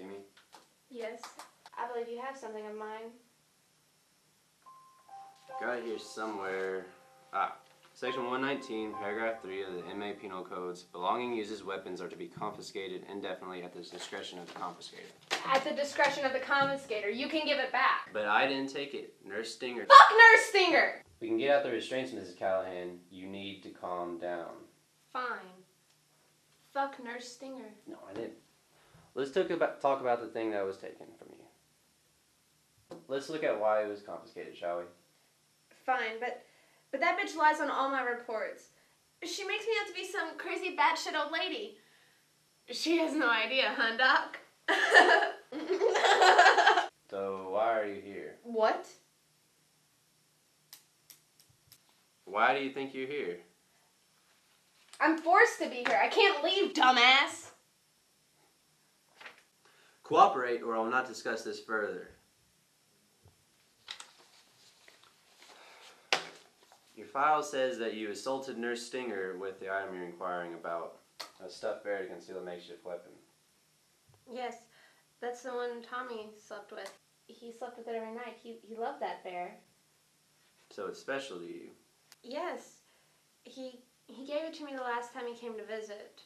Amy? Yes, I believe you have something of mine. Got it here somewhere. Section 119, paragraph 3 of the MA Penal Codes. Belonging used as weapons are to be confiscated indefinitely at the discretion of the confiscator. At the discretion of the confiscator. You can give it back. But I didn't take it. Nurse Stinger. Fuck Nurse Stinger! We can get out the restraints, Mrs. Callahan. You need to calm down. Fine. Fuck Nurse Stinger. No, I didn't. Let's talk about the thing that was taken from you. Let's look at why it was confiscated, shall we? Fine, but that bitch lies on all my reports. She makes me out to be some crazy batshit old lady. She has no idea, huh, Doc? So, why are you here? What? Why do you think you're here? I'm forced to be here. I can't leave, dumbass. Cooperate or I'll not discuss this further. Your file says that you assaulted Nurse Stinger with the item you're inquiring about. A stuffed bear to conceal a makeshift weapon. Yes, that's the one Tommy slept with. He slept with it every night. He loved that bear. So it's special to you? Yes. He gave it to me the last time he came to visit.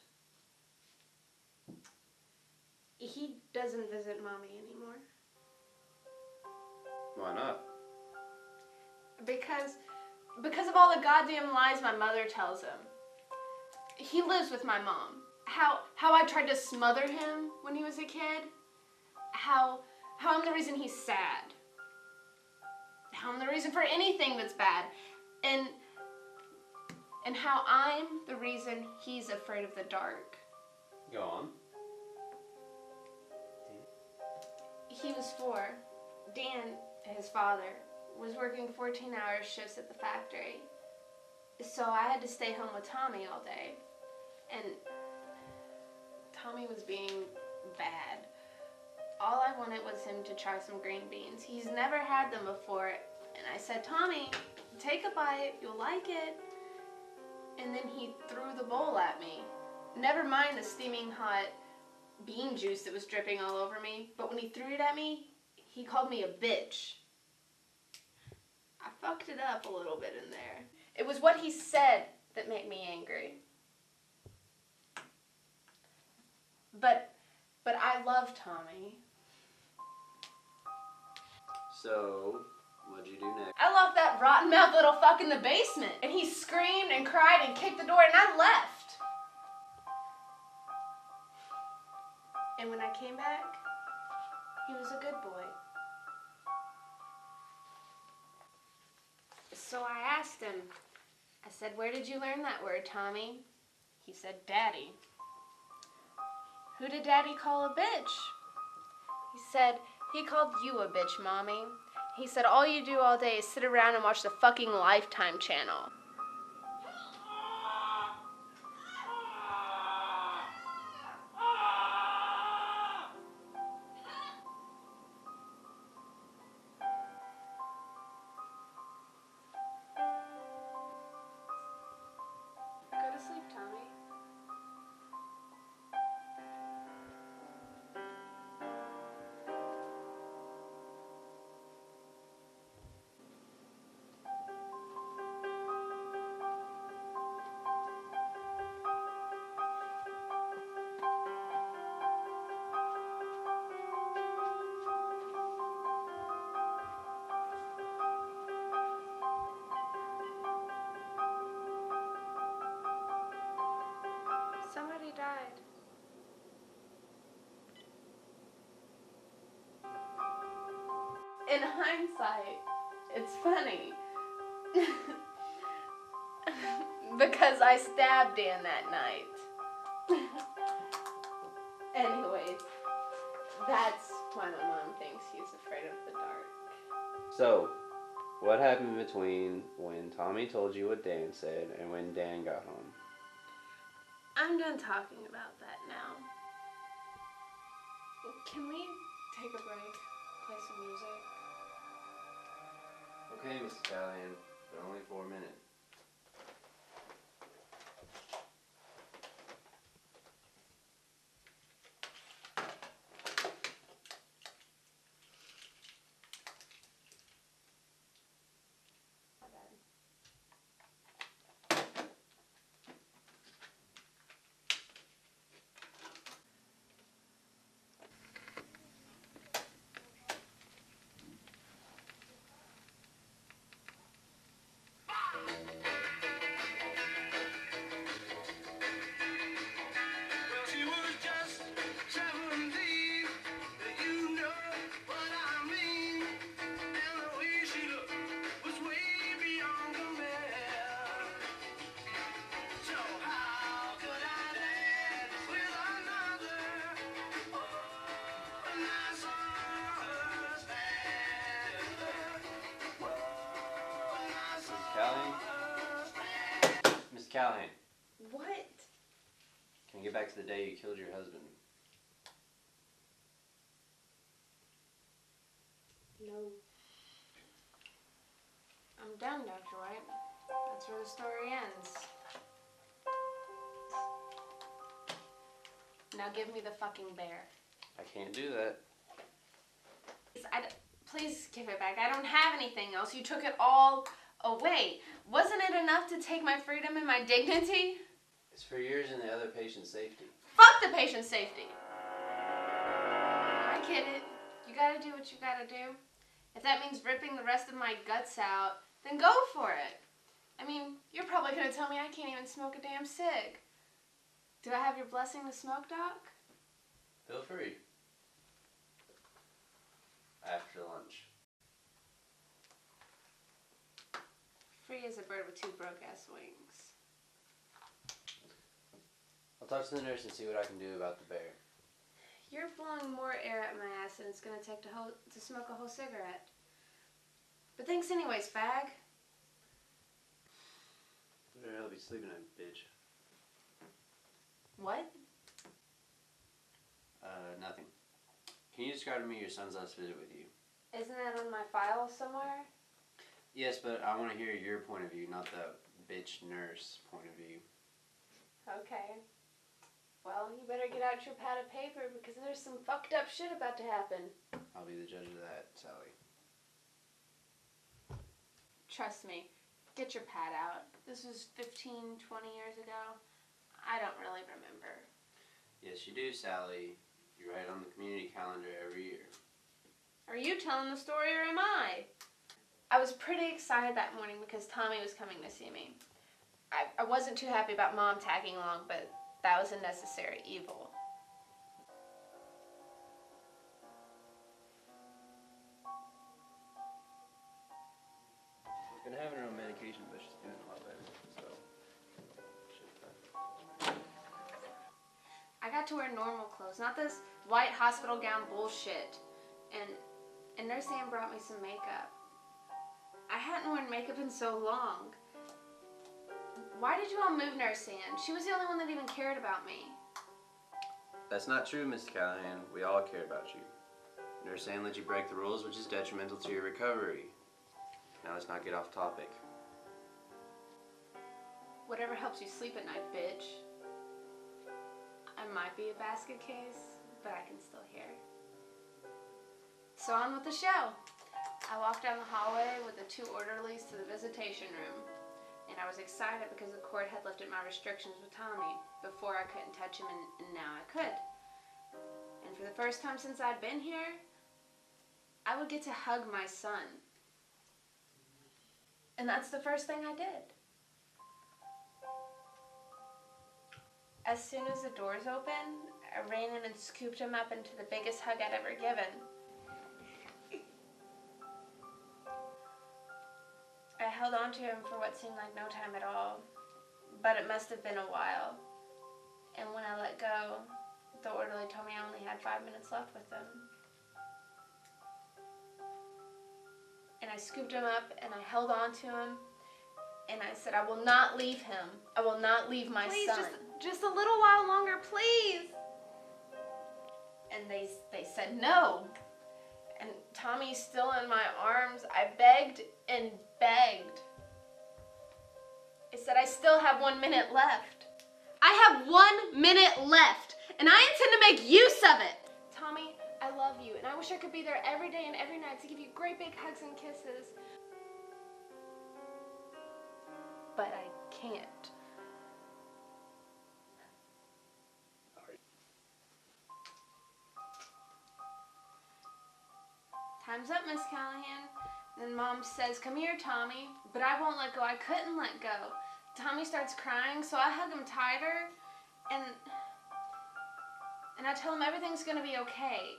He doesn't visit Mommy anymore. Why not? Because of all the goddamn lies my mother tells him. He lives with my mom. How I tried to smother him when he was a kid. How I'm the reason he's sad. How I'm the reason for anything that's bad. And how I'm the reason he's afraid of the dark. Go on. He was 4. Dan, his father, was working 14-hour shifts at the factory. So I had to stay home with Tommy all day. And Tommy was being bad. All I wanted was him to try some green beans. He's never had them before. And I said, Tommy, take a bite, you'll like it. And then he threw the bowl at me. Never mind the steaming hot bean juice that was dripping all over me. But when he threw it at me, he called me a bitch. I fucked it up a little bit in there. It was what he said that made me angry. But I love Tommy. So, what'd you do next? I locked that rotten-mouthed little fuck in the basement. And he screamed and cried and kicked the door and I left. And when I came back, he was a good boy. So I asked him, I said, where did you learn that word, Tommy? He said, Daddy. Who did Daddy call a bitch? He said, he called you a bitch, Mommy. He said, all you do all day is sit around and watch the fucking Lifetime channel. Go to sleep, Tommy. Somebody died. In hindsight, it's funny. Because I stabbed Dan that night. Anyways, that's why my mom thinks he's afraid of the dark. So, what happened between when Tommy told you what Dan said and when Dan got home? I'm done talking about that now. Can we take a break? Play some music? Okay, Mrs. Callahan, but only for a minute. Callahan, What? can we get back to the day you killed your husband? No. I'm done, Dr. White. That's where the story ends. Now give me the fucking bear. I can't do that. Please give it back. I don't have anything else. You took it all away. Wasn't it enough to take my freedom and my dignity? It's for yours and the other patient's safety. Fuck the patient's safety. I get it. You gotta do what you gotta do. If that means ripping the rest of my guts out, then go for it. I mean, you're probably gonna tell me I can't even smoke a damn cig. Do I have your blessing to smoke, Doc? Feel free. After lunch. Free as a bird with two broke-ass wings. I'll talk to the nurse and see what I can do about the bear. You're blowing more air at my ass than it's gonna take to smoke a whole cigarette. But thanks anyways, fag. Where the hell be sleeping at, bitch? What? Nothing. Can you describe to me your son's last visit with you? Isn't that on my file somewhere? Yes, but I want to hear your point of view, not the bitch nurse point of view. Okay. Well, you better get out your pad of paper because there's some fucked up shit about to happen. I'll be the judge of that, Sally. Trust me. Get your pad out. This was 15, 20 years ago. I don't really remember. Yes, you do, Sally. You write on the community calendar every year. Are you telling the story or am I? I was pretty excited that morning because Tommy was coming to see me. I wasn't too happy about Mom tagging along, but that was a necessary evil. She's been having her own medication, but she's doing a lot better, so she's fine. I got to wear normal clothes, not this white hospital gown bullshit. And Nurse Ann brought me some makeup. I hadn't worn makeup in so long. Why did you all move Nurse Ann? She was the only one that even cared about me. That's not true, Mr. Callahan. We all care about you. Nurse Ann let you break the rules, which is detrimental to your recovery. Now let's not get off topic. Whatever helps you sleep at night, bitch. I might be a basket case, but I can still hear. So on with the show. I walked down the hallway with the two orderlies to the visitation room. And I was excited because the court had lifted my restrictions with Tommy. Before I couldn't touch him and now I could. And for the first time since I'd been here, I would get to hug my son. And that's the first thing I did. As soon as the doors opened, I ran in and scooped him up into the biggest hug I'd ever given. I held on to him for what seemed like no time at all, but it must have been a while. And when I let go, the orderly told me I only had 5 minutes left with him. And I scooped him up and I held on to him and I said, I will not leave him. I will not leave my son. Just a little while longer, please. And they said no. And Tommy's still in my arms. I begged and begged. I said, I still have 1 minute left. I have 1 minute left, and I intend to make use of it. Tommy, I love you, and I wish I could be there every day and every night to give you great big hugs and kisses. But I can't. Time's up, Miss Callahan. Then Mom says, come here, Tommy. But I won't let go. I couldn't let go. Tommy starts crying, so I hug him tighter. And I tell him everything's going to be okay.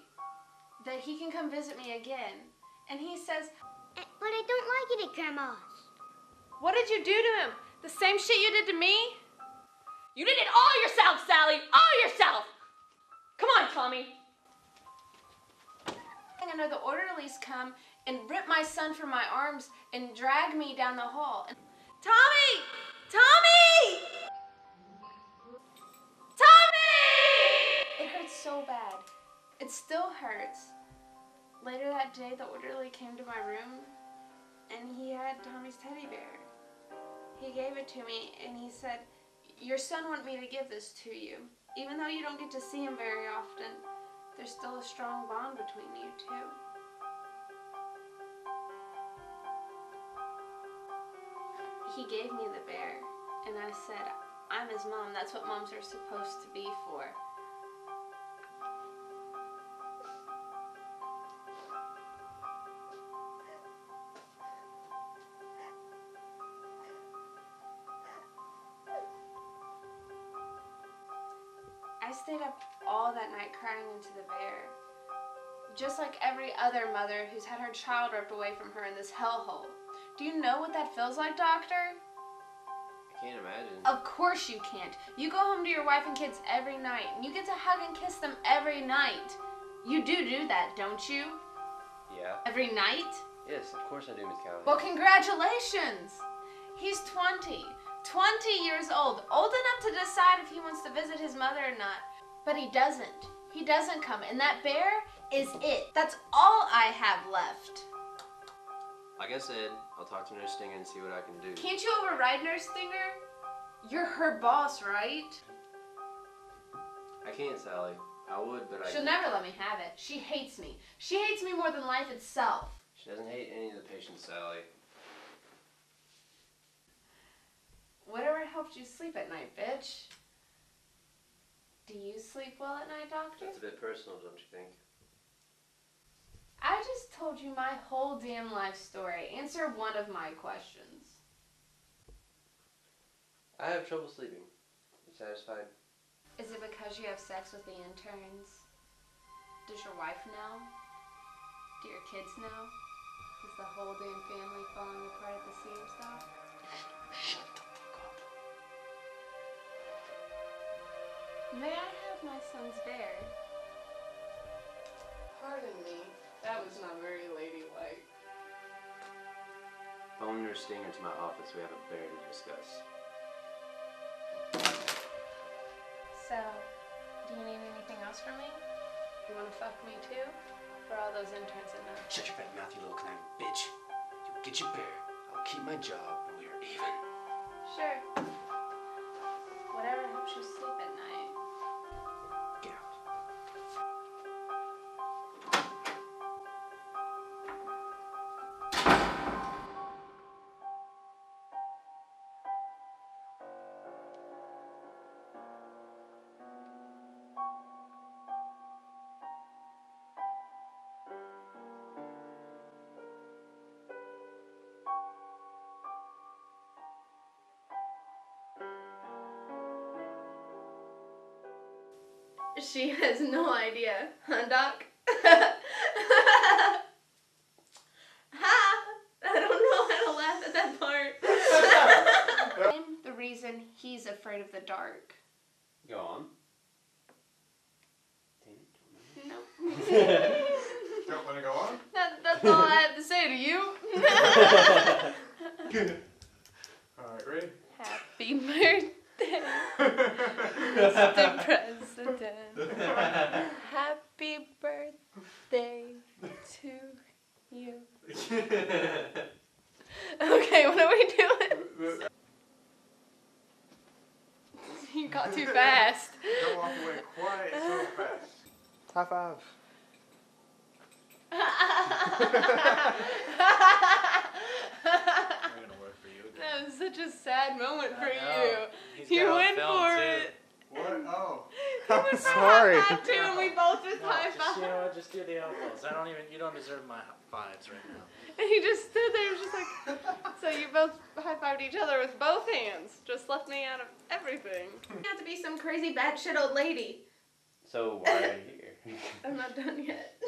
That he can come visit me again. And he says, but I don't like it at Grandma's. what did you do to him? The same shit you did to me? You did it all yourself, Sally. All yourself. Come on, Tommy. I know the orderlies come and rip my son from my arms and drag me down the hall. Tommy! Tommy! It still hurts. Later that day, the orderly came to my room, and he had Tommy's teddy bear. He gave it to me, and he said, "Your son wanted me to give this to you. Even though you don't get to see him very often, there's still a strong bond between you two." He gave me the bear, and I said, "I'm his mom. That's what moms are supposed to be for." I stayed up all that night crying into the bear. Just like every other mother who's had her child ripped away from her in this hellhole. Do you know what that feels like, doctor? I can't imagine. Of course you can't. You go home to your wife and kids every night, and you get to hug and kiss them every night. You do that, don't you? Yeah. Every night? Yes, of course I do, Miss Callahan. Well, congratulations! He's 20. 20 years old enough to decide if he wants to visit his mother or not. But he doesn't. He doesn't come, and that bear is it. That's all I have left. Like I said, I'll talk to Nurse Stinger and see what I can do. Can't you override Nurse Stinger? You're her boss, right? I can't, Sally. I would, but She'll never let me have it. She hates me. She hates me more than life itself. She doesn't hate any of the patients, Sally. Whatever helps you sleep at night, bitch. Do you sleep well at night, doctor? That's a bit personal, don't you think? I just told you my whole damn life story. Answer one of my questions. I have trouble sleeping. You satisfied? Is it because you have sex with the interns? Does your wife know? Do your kids know? Is the whole damn family falling apart at the seams, though? Shut the fuck up. May I have my son's bear? Pardon me. That was not very ladylike. Phone Nurse Stinger to my office. We have a bear to discuss. So, do you need anything else from me? You wanna fuck me too? For all those interns that know. Shut your fat mouth, you little conniving bitch. You get your bear. I'll keep my job, and we are even. Sure. Whatever helps you sleep at night. Get out. She has no idea, huh, Doc? I don't know how to laugh at that part. I'm the reason he's afraid of the dark. Go on. No. Don't want to go on? That's all I have to say to you. Alright, ready? Happy birthday, Mr. President. Happy birthday to you. Okay, what are we doing? You got too fast. Don't walk away quite so fast. High five. They're gonna work for you. That was such a sad moment for I know. you. He's You got on went film, for too. it. What? Oh. You went for Sorry. high five too, and we both just No, high just, five. you know what, just do the elbows. You don't deserve my fives right now. And he just stood there, just like. So you both high fived each other with both hands. Just left me out of everything. You have to be some crazy batshit old lady. So why are you here? I'm not done yet.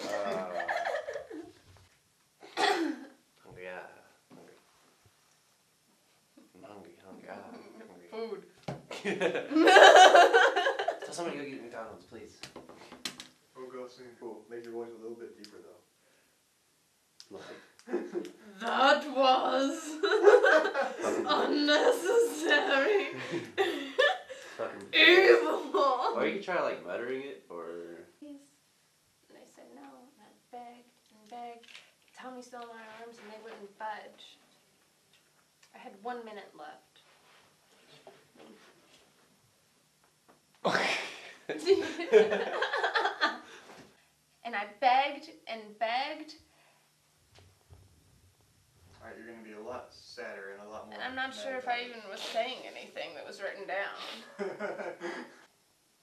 Hungry, hungry. I'm hungry, hungry. Food. Tell somebody to go get McDonald's, please. We'll go soon. Cool. Make your voice a little bit deeper though. Like, That was unnecessary. fucking. Evil. Or you could try like muttering it, or. Please. beg. Tommy's still in my arms and they wouldn't budge. I had 1 minute left. And I begged and begged, Alright, you're gonna be a lot sadder and a lot more. and I'm not sure if I even was saying anything that was written down.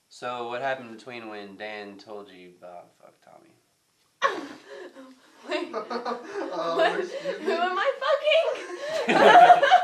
So what happened between when Dan told you about fuck Tommy? Wait, Excuse who me? am I fucking?